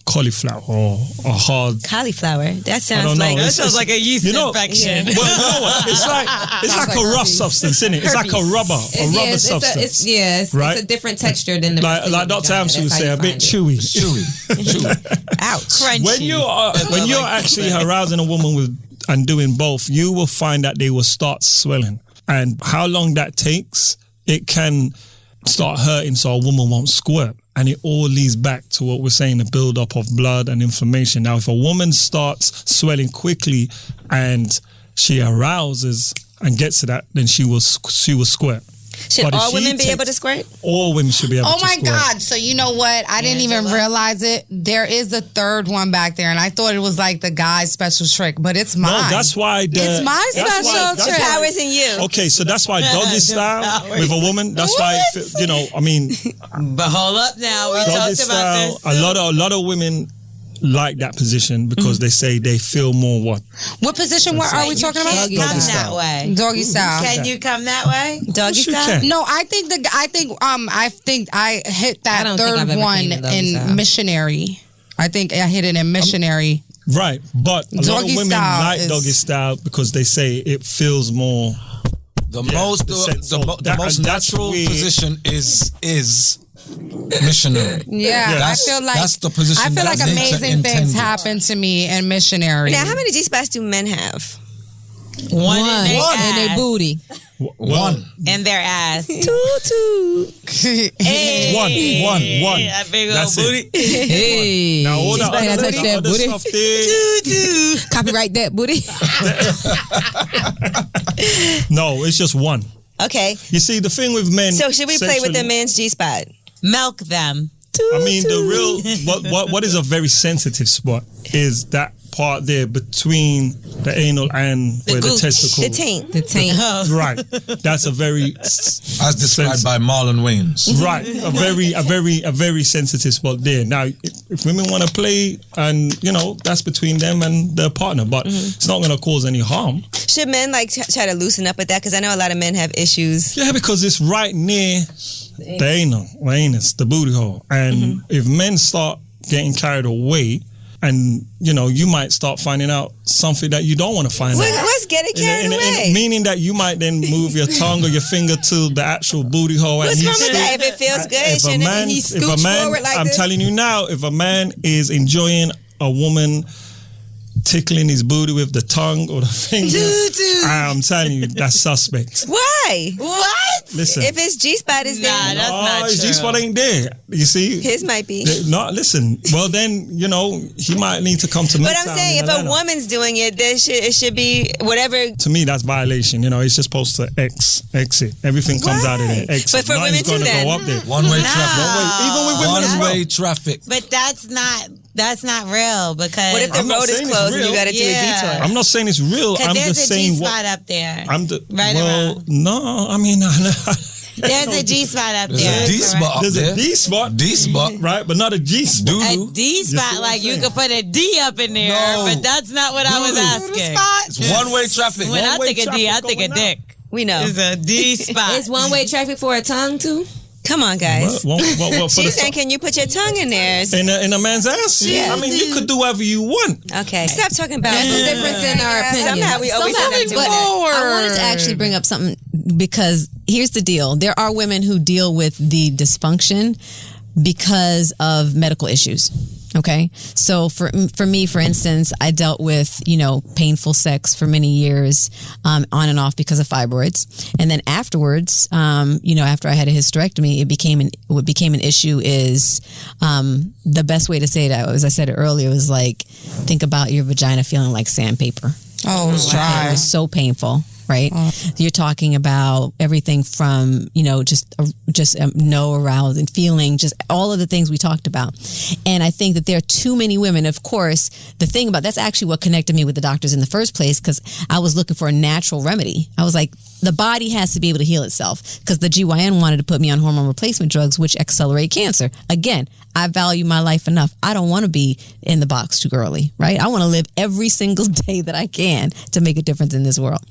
cauliflower or a hard. Cauliflower. That I sounds don't know. like That sounds like a yeast infection. Well, you know what? It's like a rough substance, isn't it? It's like a rubber substance. It's Right? a different texture than the Like Dr. Amsu would say, a bit chewy. Chewy. Ouch. Crunchy. When you're actually arousing a woman and doing both, you will find that they will start swelling. And how long that takes, it can start hurting so a woman won't squirt. And it all leads back to what we're saying, the build-up of blood and inflammation. Now, if a woman starts swelling quickly and she arouses and gets to that, then she will squirt. Should But if all she women be takes- able to squirt? All women should be able Oh to my squirt. God. So you know what? I didn't even realize it. There is a third one back there. And I thought it was like the guy's special trick, but it's mine. No, that's why It's my special trick. Powers in you. Okay, so that's why doggy style with a woman. That's why I mean, But hold up now. We doggy talked about style. this. A lot of women like that position because they say they feel more what. What position are we You talking about? can't come Doggy that style. way. Doggy style. Can you come that way? Doggy Yes, you style? can. No, I think I hit I that don't think I've third ever one seen a doggy in style. missionary. I think I hit it in missionary. Right, but a lot of Doggy women style like is- doggy style because they say it feels more. The most that's natural weird. position is missionary. Yeah, I feel like that's the position. I feel like that nature amazing things intended. happen to me in missionary. Now, how many G-spots do men have? One in their in ass. their booty. One. In their ass. Two. Hey. One. That big old That's it. booty. Hey. Now all that Can I other, touch that other booty? stuff there, Copyright that booty. no, it's just one. Okay. You see, the thing with men. So should we play with the sexually- men's G-spot? Milk them. I mean, the real what is a very sensitive spot is that part there between the anal and where the testicle. The taint. The taint. Right. That's a very as described by Marlon Wayans. Right. A very sensitive spot there. Now, if women want to play, and that's between them and their partner, but it's not going to cause any harm. Should men try to loosen up with that? Because I know a lot of men have issues. Yeah, because it's right near the anal, or anus, the booty hole, and if men start getting carried away, and you might start finding out something that you don't want to find out. What's getting carried away? Meaning that you might then move your tongue or your finger to the actual booty hole. What's wrong with that? If it feels good, shouldn't he scooch forward like I'm this? telling you now, if a man is enjoying a woman tickling his booty with the tongue or the finger, I'm telling you, that's suspect. Why? What? Listen. If his G-spot is there. Nah, that's not his true. G-spot ain't there. You see? His might be. No, listen. Well, then, he might need to come to me. But I'm saying, if a woman's doing it, it should be whatever. To me, that's violation. It's just supposed to exit. Everything comes out of there. Exit. But for women too, then. Go up there. One-way traffic. Even with women as well. One-way traffic. But that's not real, because What if the road is closed and you got to do a detour? I'm not saying it's real. I'm there's just a saying G-spot up there. Right around. No, I mean, There's a G-spot up there. There's a D-spot up there's there. a D-spot. D-spot. Right, but not a G-spot. Doo-doo. A D-spot, like you could put a D up in there, No. but that's not what I was asking. It's one-way traffic. When I One-way think of D, I traffic think of going dick. We know. It's a D-spot. Is one-way traffic for a tongue too? Come on, guys. What for She's the saying, can you put your tongue in there? in a man's ass? Yeah. I mean, you could do whatever you want. Okay, stop talking about That's the difference in our opinion. Somehow we always end up doing But that. I wanted to actually bring up something, because here's the deal. There are women who deal with the dysfunction because of medical issues. Okay. So for me, for instance, I dealt with, painful sex for many years, on and off because of fibroids. And then afterwards, after I had a hysterectomy, what became an issue is, the best way to say that, as I said it earlier, was like, think about your vagina feeling like sandpaper. Oh, it's dry. It was so painful. Right, you're talking about everything from just no arousal and feeling, just all of the things we talked about. And I think that there are too many women. Of course, the thing about that's actually what connected me with the doctors in the first place, because I was looking for a natural remedy. I was like, the body has to be able to heal itself, because the GYN wanted to put me on hormone replacement drugs, which accelerate cancer. Again, I value my life enough. I don't want to be in the box too early, right? I want to live every single day that I can to make a difference in this world.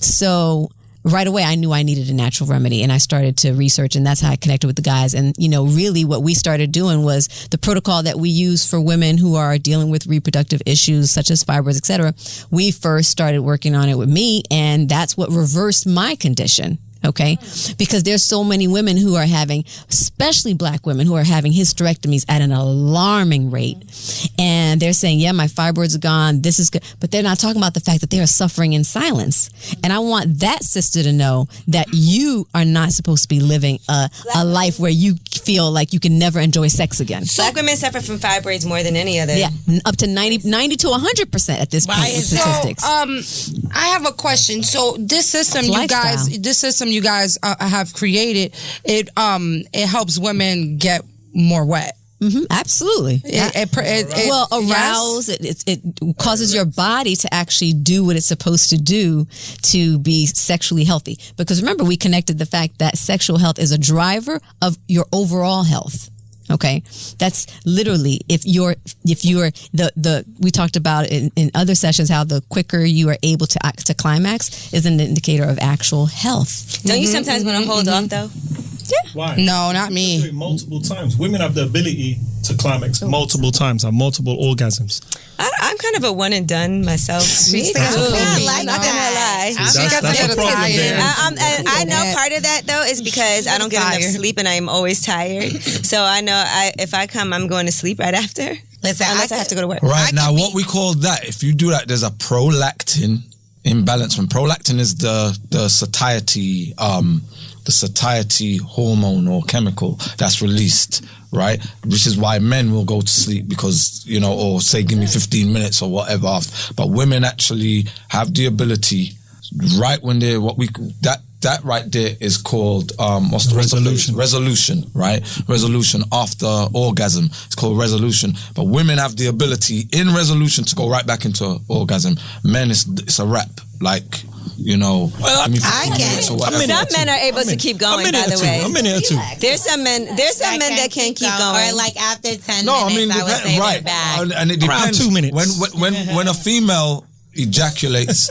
So right away, I knew I needed a natural remedy, and I started to research, and that's how I connected with the guys. And, really what we started doing was the protocol that we use for women who are dealing with reproductive issues such as fibroids, et cetera. We first started working on it with me, and that's what reversed my condition. Okay, because there's so many women who are having, especially black women, who are having hysterectomies at an alarming rate. And they're saying, yeah, my fibroids are gone, this is good. But they're not talking about the fact that they are suffering in silence. And I want that sister to know that you are not supposed to be living a life where you feel like you can never enjoy sex again. Black women suffer from fibroids more than any other. Yeah, up to 90 to 100% at this point with statistics. I have a question. So this system you guys have created, it helps women get more wet. Mm-hmm, absolutely. Arouse. It causes your body to actually do what it's supposed to do to be sexually healthy. Because remember, we connected the fact that sexual health is a driver of your overall health. Okay, that's literally if you're we talked about in other sessions how the quicker you are able to climax is an indicator of actual health. Don't you sometimes want to hold off though? Yeah. Why? No, not me. Do it multiple times. Women have the ability to climax multiple times, have multiple orgasms. I'm kind of a one and done myself. Me too. I'm not gonna lie. That's a problem there. I know part of that though is because I don't get enough sleep and I am always tired. So I know if I come, I'm going to sleep right after. Listen, Unless I have to go to work. Right, now what we call that, if you do that, there's a prolactin imbalance. When prolactin is the satiety hormone or chemical that's released, right? Which is why men will go to sleep because, or say, give me 15 minutes or whatever. But women actually have the ability, right when they're that right there is called what's the resolution? Resolution, right? Resolution after orgasm. It's called resolution. But women have the ability in resolution to go right back into orgasm. Men, it's a wrap. Like, you know, I can. Some men are able to keep going, by the way. A minute or two. There's some men that can keep going. Or like after 10 No, I mean, minutes, I would say right. they're back. And it depends. Around 2 minutes. When a female ejaculates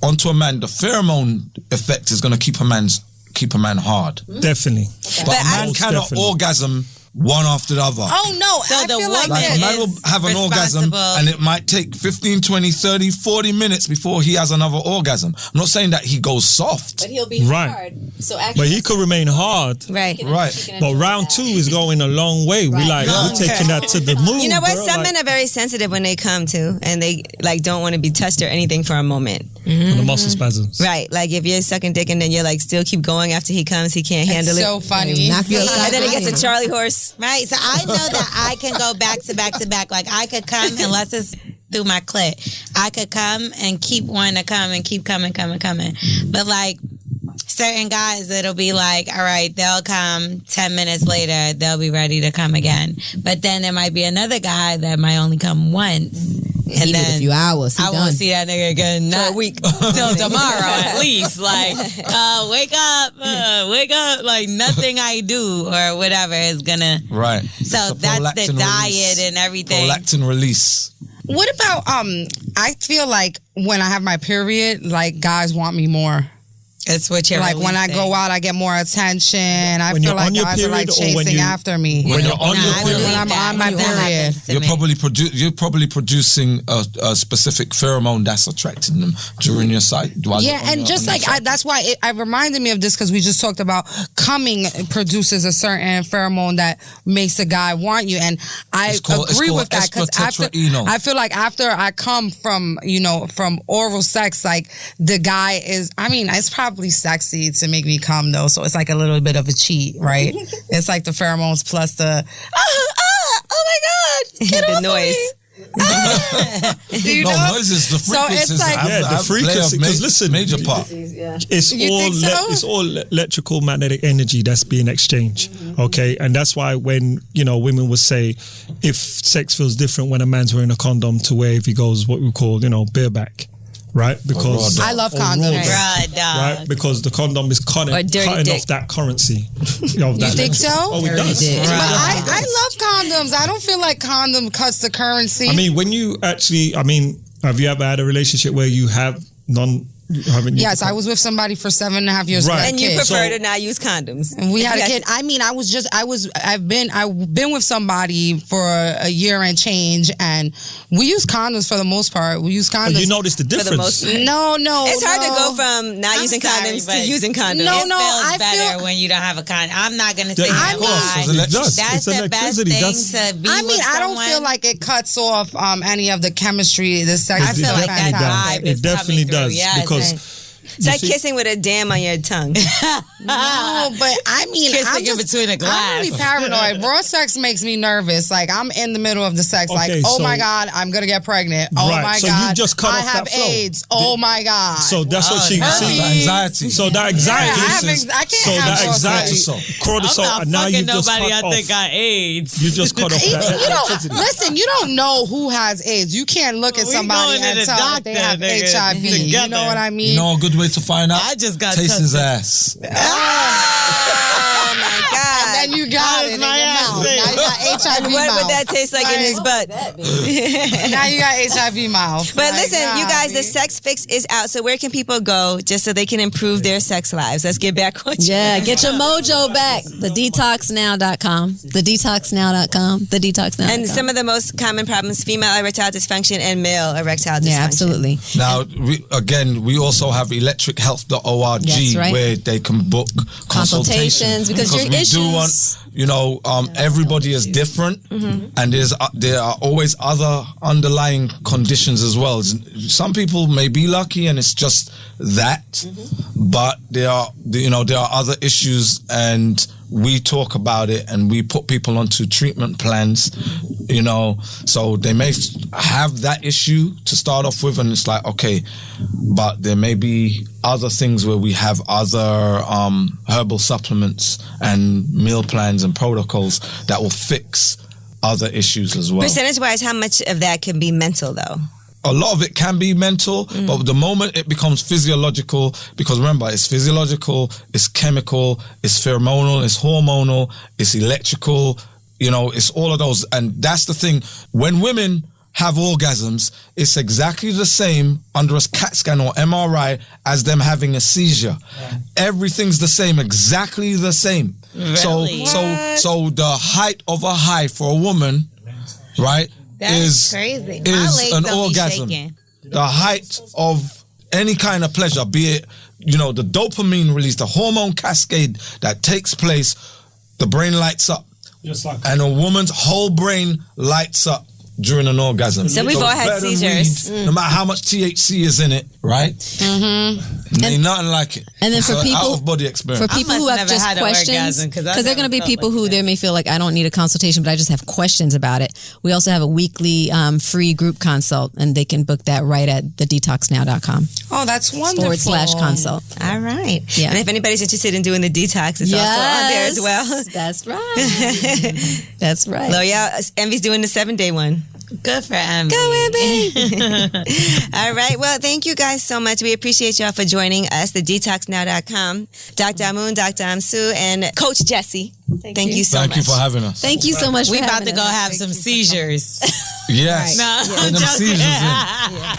onto a man, the pheromone effect is going to keep a man hard. Definitely. But a man cannot orgasm one after the other. Oh no, So I the feel like woman Like a man will have an orgasm responsible. and it might take 15, 20, 30, 40 minutes before he has another orgasm. I'm not saying that he goes soft. But he'll be Right. hard. So actually, But he could remain hard. Right. Right. But round 2 is going a long way. We're taking that to the moon. You know what? girl. Some Like, men are very sensitive when they come too, and they like don't want to be touched or anything for a moment. the muscle spasms. Right. Like if you're sucking dick and then you're like still keep going after he comes, he can't handle it. so funny. Knock you upside And then he the gets a head. Charlie horse. Right, so I know that I can go back to back to back. Like I could come unless it's through my clit. I could come and keep wanting to come and keep coming. But like certain guys, it'll be like, all right, they'll come 10 minutes later, they'll be ready to come again. But then there might be another guy that might only come once. And He did then a few hours. I won't see that nigga again For a not week. till tomorrow at least. Like, wake up. Like nothing I do or whatever is gonna. Right. So It's the that's the prolactin diet release. and everything. Prolactin release. What about I feel like when I have my period, like guys want me more. It's what you're Like when I releasing. go out, I get more attention. I When feel you're like on your guys are like period or when chasing you- after me. When you're on your I period. believe When I'm that. on my That period. happens to You're me. probably producing a specific pheromone that's attracting them during your cycle. Yeah, and just like that's why it reminded me of this because we just talked about coming produces a certain pheromone that makes a guy want you, and I It's called with that because after esprotetraenol. I feel like after I come from from oral sex, like the guy is. I mean, it's probably sexy to make me come though, so it's like a little bit of a cheat, right? It's like the pheromones plus the oh my god, get The off of noise. me. You No, know? noise is the So frequencies. it's like- Yeah, the frequency, 'cause listen, major part. It's You all think so? it's all electrical magnetic energy that's being exchanged. Okay, and that's why when women would say if sex feels different when a man's wearing a condom to where if he goes what we call bareback, right? Because I love condoms. Bruh, dog. right? Because the condom is Or dirty cutting dick. off that currency. Of that You think electric- so? Oh, it does. dick. But Right. I love condoms. I don't feel like condom cuts the currency. I mean, when you actually, have you ever had a relationship where you have yes, I was with somebody for 7.5 years. Right. with a And you kid. prefer So- to not use condoms. And we had a Yes. kid. I mean, I've been with somebody for a year and change, and we use condoms for the most part. We use Oh, condoms. you notice the For the difference. most part. No. It's hard to no. go from not I'm using sorry, condoms to but- using condoms. No, It feels I better feel- when you don't have a condom. I'm not gonna say Yeah, that of course, lie. it does. That's It's the best electricity. thing That's- to be I mean, with I don't someone. feel like it cuts off any of the chemistry, the sex. I feel like that fantastic. vibe is It definitely coming through. does Yes. because It's like kissing with a dam on your tongue. No, but I mean, Kissing I'm in just, between a glass. I'm really paranoid. Raw sex makes me nervous. Like I'm in the middle of the sex. Okay, like, oh so- my god, I'm gonna get pregnant. Oh Right, my so you god, just cut I off have that flow. AIDS. Oh my god. so that's what she herpes. see. The anxiety. So that anxiety, Yeah, I listen, can't so have that raw anxiety, sex. cortisol, and now you just cut off. got AIDS. You just cut off that Even, electricity. listen, you don't know who has AIDS. You can't look at We somebody going to and the tell if they have doctor, nigga, HIV. You together. know what I mean? You know a good way to find out? I just got taste his tested. ass. Oh my God. And then you got it in your my ass mouth. thing. Now you got HIV And what mouth. would that taste like in his butt? Now you got HIV mouth. But Like, listen, you nah, guys, the B. sex fix is out. So where can people go just so they can improve their sex lives? Let's get back on Yeah, get your mojo back. TheDetoxNow.com. TheDetoxNow.com. TheDetoxNow.com. And some of the most common problems, female erectile dysfunction and male erectile dysfunction. yeah, absolutely. Now, we also have electrichealth.org That's right. where they can book Consultations, because your we issues- do want, everybody is different, and there are always other underlying conditions as well. Some people may be lucky and it's just that, but there are other issues, and we talk about it and we put people onto treatment plans, you know, so they may have that issue to start off with, and it's like, okay, but there may be other things where we have other herbal supplements and meal plans and protocols that will fix other issues as well. Percentage-wise, how much of that can be mental, though? A lot of it can be mental, but the moment it becomes physiological, because remember, it's physiological, it's chemical, it's pheromonal, it's hormonal, it's electrical, you know, it's all of those. And that's the thing. When women have orgasms, it's exactly the same under a CAT scan or MRI as them having a seizure. Yeah. Everything's the same, exactly the same. Really? So the height of a high for a woman, right? That's crazy. Is an orgasm. The height of any kind of pleasure, be it, you know, the dopamine release, the hormone cascade that takes place, the brain lights up. Just like and a woman's whole brain lights up during an orgasm. So we've all had seizures. No matter how much THC is in it, right? Mm-hmm. Ain't nothing like it. And then for people, out of body experience. For people who have just questions, because there are going to be people who they may feel like, I don't need a consultation, but I just have questions about it. We also have a weekly free group consult, and they can book that right at thedetoxnow.com. Oh, that's wonderful. /consult. All right. Yeah. And if anybody's interested in doing the detox, it's also on there as well. That's right. That's right. L'Oreal, Envy's doing the 7-day one. Good for Envy. Go Envy. All right. Well, thank you guys so much. We appreciate y'all for joining us. TheDetoxNow.com. Dr. Amun, Dr. Amsu, and Coach Gessie. Thank you so much. Thank you for having us. Thank you so much. We for about to having go us. have some seizures. Yes. No, Get them seizures in. Yeah.